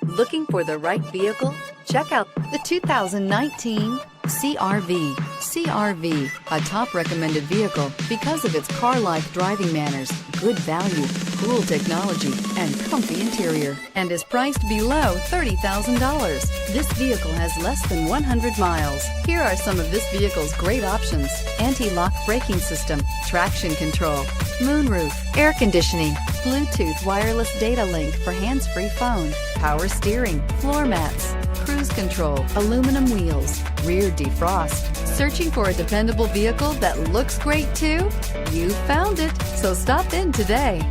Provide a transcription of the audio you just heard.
Looking for the right vehicle? Check out the 2019 CR-V. CR-V, a top recommended vehicle because of its car-like driving manners, good value, cool technology, and comfy interior, and is priced below $30,000. This vehicle has less than 100 miles. Here are some of this vehicle's great options: anti-lock braking system, traction control, moonroof, air conditioning, Bluetooth wireless data link for hands-free phone, power steering, floor mats, cruise control, aluminum wheels, rear defrost. Searching for a dependable vehicle that looks great too? You found it, so stop in today.